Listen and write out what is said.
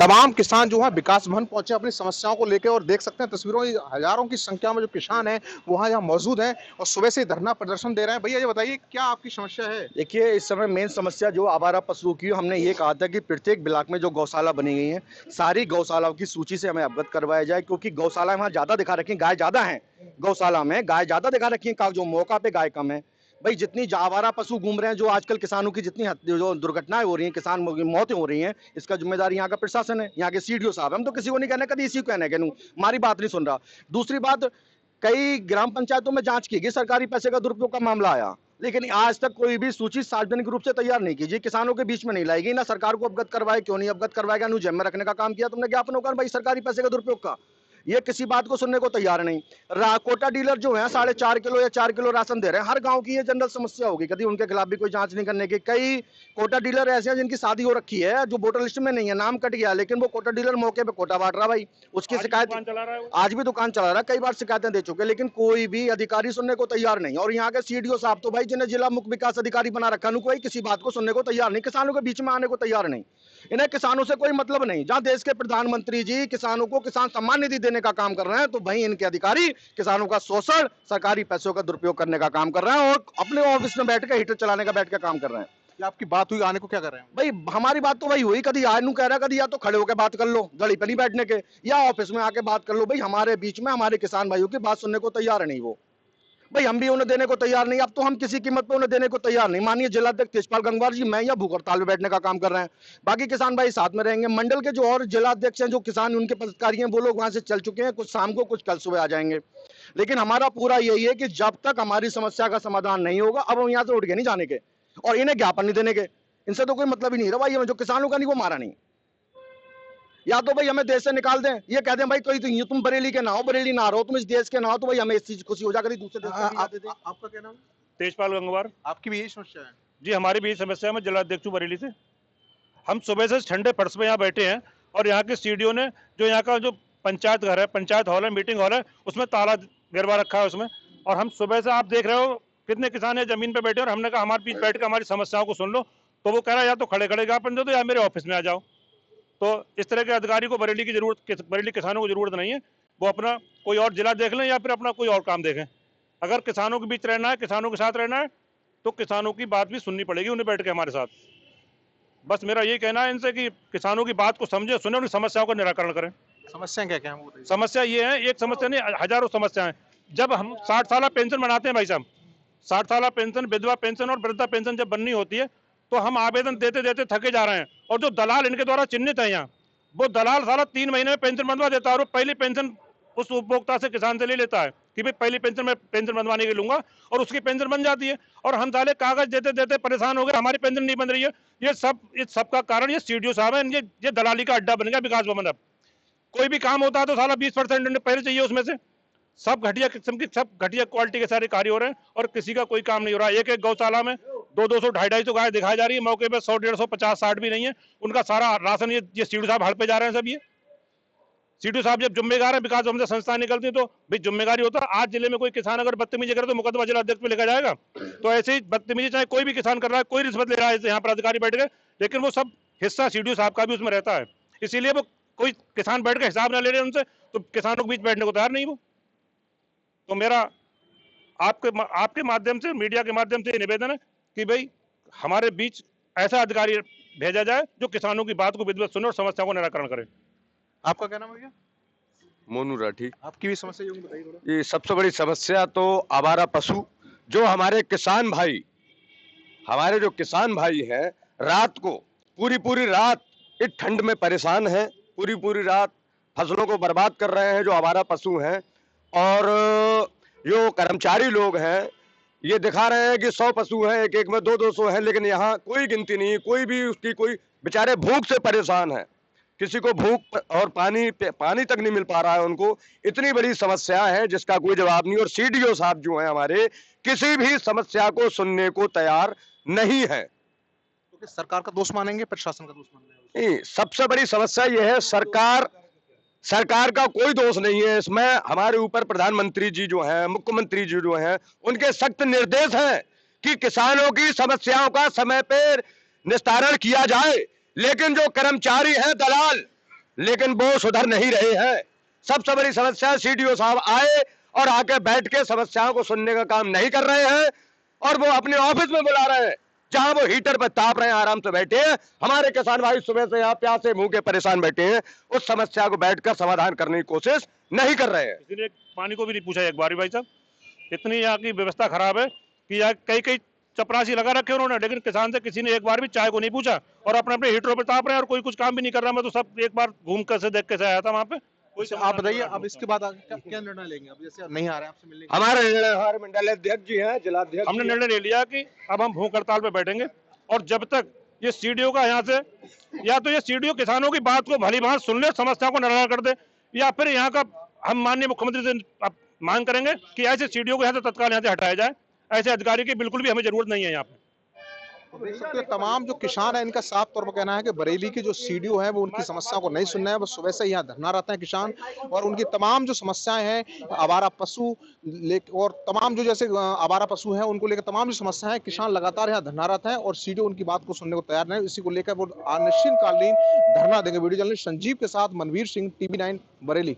तमाम किसान जो है विकास भवन पहुंचे अपनी समस्याओं को लेकर और देख सकते हैं तस्वीरों में हजारों की संख्या में जो किसान हैं वहां यहाँ मौजूद हैं और सुबह से धरना प्रदर्शन दे रहे हैं। भैया ये बताइए क्या आपकी समस्या है? देखिए, इस समय मेन समस्या जो आवारा पशुओं की, हमने ये कहा था कि प्रत्येक ब्लॉक में जो गौशाला बनी गई है, सारी गौशालाओं की सूची से हमें अवगत करवाया जाए, क्योंकि गौशाला वहाँ ज़्यादा दिखा रखी है, गाय ज़्यादा हैं। गौशाला में गाय ज़्यादा दिखा रखी है, जो मौका पे गाय कम है। भाई जितनी आवारा पशु घूम रहे हैं, जो आजकल किसानों की जितनी जो दुर्घटनाएं हो रही हैं, किसान की मौतें हो रही हैं, इसका जिम्मेदार यहाँ का प्रशासन है, यहाँ के सीडीओ साहब। हम तो किसी को नहीं कहने, कभी इसी को कहने के हमारी बात नहीं सुन रहा। दूसरी बात, कई ग्राम पंचायतों में जांच की गई, सरकारी पैसे का दुरुपयोग का मामला आया, लेकिन आज तक कोई भी सूची सार्वजनिक रूप से तैयार नहीं कीजिए, किसानों के बीच में नहीं लाई गई, ना सरकार को अवगत करवाए। क्यों नहीं अवगत करवाएगा? न्यूज में रखने का काम किया तुमने ज्ञापनों का, भाई सरकारी पैसे का दुरुपयोग का। ये किसी बात को सुनने को तैयार नहीं। कोटा डीलर जो है 4.5 किलो या 4 किलो राशन दे रहे हैं, हर गांव की ये जनरल समस्या होगी, कभी उनके खिलाफ भी कोई जांच नहीं करने की। कई कोटा डीलर ऐसे हैं जिनकी शादी हो रखी है, जो वोटर लिस्ट में नहीं है, नाम कट गया, लेकिन वो कोटा डीलर मौके पे कोटा बांट रहा। भाई उसकी शिकायत आज भी दुकान चला रहा है, कई बार शिकायतें दे चुके, लेकिन कोई भी अधिकारी सुनने को तैयार नहीं। और यहाँ के सीडीओ साहब तो भाई जिन्हें जिला मुख्य विकास अधिकारी बना रखा है, कोई किसी बात को सुनने को तैयार नहीं, किसानों के बीच में आने को तैयार नहीं। इन्हें किसानों से कोई मतलब नहीं। जहां देश के प्रधानमंत्री जी किसानों को किसान सम्मान निधि देने का काम कर रहे हैं, तो भाई इनके अधिकारी किसानों का शोषण, सरकारी पैसों का दुरुपयोग करने का काम कर रहे हैं और अपने ऑफिस में बैठ के हीटर चलाने का बैठ के काम कर रहे हैं। क्या आपकी बात हुई आने को, क्या कर रहे हैं? भाई हमारी बात तो वही हुई, कभी आए नू कह रहा, कभी या तो खड़े होकर बात कर लो, गली पे नहीं बैठने के, या ऑफिस में आके बात कर लो। भाई हमारे बीच में हमारे किसान भाइयों की बात सुनने को तैयार नहीं वो। भाई हम भी उन्हें देने को तैयार नहीं, अब तो हम किसी कीमत पे उन्हें देने को तैयार नहीं। माननीय जिलाध्यक्ष तेजपाल गंगवार जी, मैं या भूख हड़ताल में बैठने का काम कर रहे हैं, बाकी किसान भाई साथ में रहेंगे। मंडल के जो और जिलाध्यक्ष हैं, जो किसान उनके पदाधिकारी हैं, वो लोग वहां से चल चुके हैं, कुछ शाम को कुछ कल सुबह आ जाएंगे। लेकिन हमारा पूरा यही है कि जब तक हमारी समस्या का समाधान नहीं होगा, अब हम यहाँ से उठ के नहीं जाने के और इन्हें ज्ञापन नहीं देने के। इनसे तो कोई मतलब ही नहीं रहा भाई, हमें जो किसानों का नहीं वो मारा नहीं। या तो भाई हमें देश से निकाल दें, ये कह दें भाई कोई तो तुम बरेली के ना हो, बरेली ना रहो, तुम इस देश के ना हो, तो भाई हमें इस चीज खुशी हो जाकर दूसरे देश में। आपका क्या नाम? तेजपाल गंगवार। आपकी भी यही समस्या है? जी, हमारी भी यही समस्या है। मैं जिलाध्यक्ष हूं बरेली से। हम सुबह से ठंडे फर्श में यहाँ बैठे हैं और यहाँ के सीडीओ ने जो यहाँ का जो पंचायत घर है, पंचायत हॉल है, मीटिंग हॉल है, उसमें ताला गिरवा रखा है उसमें। और हम सुबह से, आप देख रहे हो कितने किसान है जमीन पे बैठे, और हमने कहा हमारे बीच बैठ कर हमारी समस्याओं को सुन लो, तो वो कह रहा है या तो खड़े खड़े ज्ञापन दे दो या मेरे ऑफिस में आ जाओ। तो इस तरह के अधिकारी को बरेली की जरूरत, बरेली किसानों को जरूरत नहीं है। वो अपना कोई और जिला देख लें या फिर अपना कोई और काम देखें। अगर किसानों के बीच रहना है, किसानों के साथ रहना है, तो किसानों की बात भी सुननी पड़ेगी उन्हें बैठ के हमारे साथ। बस मेरा यही कहना है इनसे कि किसानों की बात को समझे, सुने, उनकी समस्याओं का निराकरण करें। समस्या क्या क्या है? समस्या ये है, एक समस्या नहीं, हजारों समस्या है। जब हम 60 साल पेंशन बनाते हैं भाई साहब, 60 साल पेंशन, विधवा पेंशन और वृद्धा पेंशन जब बननी होती है, तो हम आवेदन देते देते थके जा रहे हैं। और जो दलाल इनके द्वारा चिन्हित है यहाँ, वो दलाल साला 3 महीने में पेंशन बनवा देता है और पहली पेंशन उस उपभोक्ता से, किसान से ले लेता है कि भाई पहली पेंशन मैं पेंशन बनवाने के लूंगा, और उसकी पेंशन बन जाती है। और हम साले कागज देते देते परेशान हो गए, हमारी पेंशन नहीं बन रही है। इस सब का कारण ये सीडीओ साहब है। ये दलाली का अड्डा बन गया विकास भवन। अब कोई भी काम होता है तो साला 20% पहले चाहिए, उसमें से सब घटिया किस्म की, सब घटिया क्वालिटी के सारे कार्य हो रहे हैं और किसी का कोई काम नहीं हो रहा। एक एक गौशाला में 200, 250 गाय दिखाई जा रही है, मौके पे 100, 150, 50, 60 भी नहीं है। उनका सारा राशन ये सीडीओ साहब हड़पे जा रहे हैं सब। ये सीडीओ साहब जब जिम्मेदार है, विकास भवन से संस्था निकलती है, तो भाई जिम्मेदारी होता है। आज जिले में कोई किसान अगर बदतमीजी करे तो मुकदमा जिला अध्यक्ष पे लिखा जाएगा। तो ऐसे ही बदतमीजी चाहे कोई भी किसान कर रहा है, कोई रिश्वत ले रहा है, यहाँ पर अधिकारी बैठ गए, लेकिन वो सब हिस्सा सीडीओ साहब का भी उसमें रहता है। इसीलिए वो कोई किसान बैठ के हिसाब ना ले रहे उनसे, तो किसानों के बीच बैठने को तैयार नहीं वो। तो मेरा आपके माध्यम से, मीडिया के माध्यम से निवेदन है कि भाई हमारे बीच ऐसा अधिकारी भेजा जाए जो किसानों की बात को विधिवत सुने और समस्या को निराकरण करे। आपका क्या नाम है भैया? मोनू राठी। आपकी भी समस्या यूं बताइए थोड़ा। ये सबसे बड़ी समस्या तो आवारा पशु, जो हमारे किसान भाई, हमारे जो किसान भाई हैं, रात को पूरी पूरी रात इस ठंड में परेशान हैं, पूरी पूरी रात फसलों को बर्बाद कर रहे हैं, जो आवारा पशु हैं। और जो कर्मचारी लोग हैं, ये दिखा रहे हैं कि 100 पशु हैं, एक एक में 200-200 हैं, लेकिन यहाँ कोई गिनती नहीं, कोई भी उसकी, कोई बेचारे भूख से परेशान है, किसी को भूख और पानी तक नहीं मिल पा रहा है उनको। इतनी बड़ी समस्या है जिसका कोई जवाब नहीं। और सीडीओ साहब जो हैं हमारे, किसी भी समस्या को सुनने को तैयार नहीं है। तो सरकार का दोष मानेंगे, प्रशासन का दोष मानेंगे? नहीं, सबसे बड़ी समस्या यह है, सरकार का कोई दोष नहीं है इसमें। हमारे ऊपर प्रधानमंत्री जी जो हैं, मुख्यमंत्री जी जो हैं, उनके सख्त निर्देश हैं कि किसानों की समस्याओं का समय पर निस्तारण किया जाए। लेकिन जो कर्मचारी हैं, दलाल, लेकिन वो सुधर नहीं रहे हैं। सबसे बड़ी समस्या सीडीओ साहब आए और आके बैठ के समस्याओं को सुनने का काम नहीं कर रहे हैं और वो अपने ऑफिस में बुला रहे हैं जहां वो हीटर पर ताप रहे हैं, आराम से बैठे हैं। हमारे किसान भाई सुबह से यहाँ प्यासे मुंह के परेशान बैठे हैं, उस समस्या को बैठकर समाधान करने की कोशिश नहीं कर रहे हैं। किसी ने पानी को भी नहीं पूछा एक बार भी भाई साहब। इतनी यहाँ की व्यवस्था खराब है कि यहाँ कई कई चपरासी लगा रखे उन्होंने, लेकिन किसान से किसी ने एक बार भी चाय को नहीं पूछा और अपने अपने हीटरों पर ताप रहे हैं और कोई कुछ काम भी नहीं कर रहा। मैं तो सब एक बार घूम कर से देख के से आया था वहाँ पे। कोई अच्छा, समाधान आप बताइए नहीं हो अब रहा इसके बाद आगे क्या निर्णय लेंगे? अब जैसे नहीं आ रहे हैं आपसे मिलने के हमारे मंडल अध्यक्ष जी हैं, जिलाध्यक्ष हमने निर्णय ले लिया कि अब हम भूख हड़ताल पे बैठेंगे और जब तक ये सीडीओ का यहाँ से या तो ये सीडीओ किसानों की बात को भली भांति सुन ले, समस्या को निराकरण कर दे, या फिर यहाँ का हम माननीय मुख्यमंत्री से अब मांग करेंगे कि ऐसे सीडीओ को यहाँ से तत्काल यहाँ से हटाया जाए। ऐसे अधिकारी की बिल्कुल भी हमें जरूरत नहीं है यहाँ पे। देख सकते हैं तमाम जो किसान है इनका साफ तौर पर कहना है कि बरेली के जो सीडीओ है वो उनकी समस्याओं को नहीं सुन रहे हैं। वो सुबह से यहाँ धरना रहते हैं किसान और उनकी तमाम जो समस्याएं हैं आवारा पशु और तमाम जो जैसे आवारा पशु हैं उनको लेकर तमाम जो समस्याएं हैं किसान लगातार यहाँ धरना रहते हैं और सीडीओ उनकी बात को सुनने को तैयार नहीं। इसी को लेकर वो अनिश्चितकालीन धरना देंगे। वीडियो जर्नलिस्ट संजीव के साथ मनवीर सिंह, TV9 बरेली।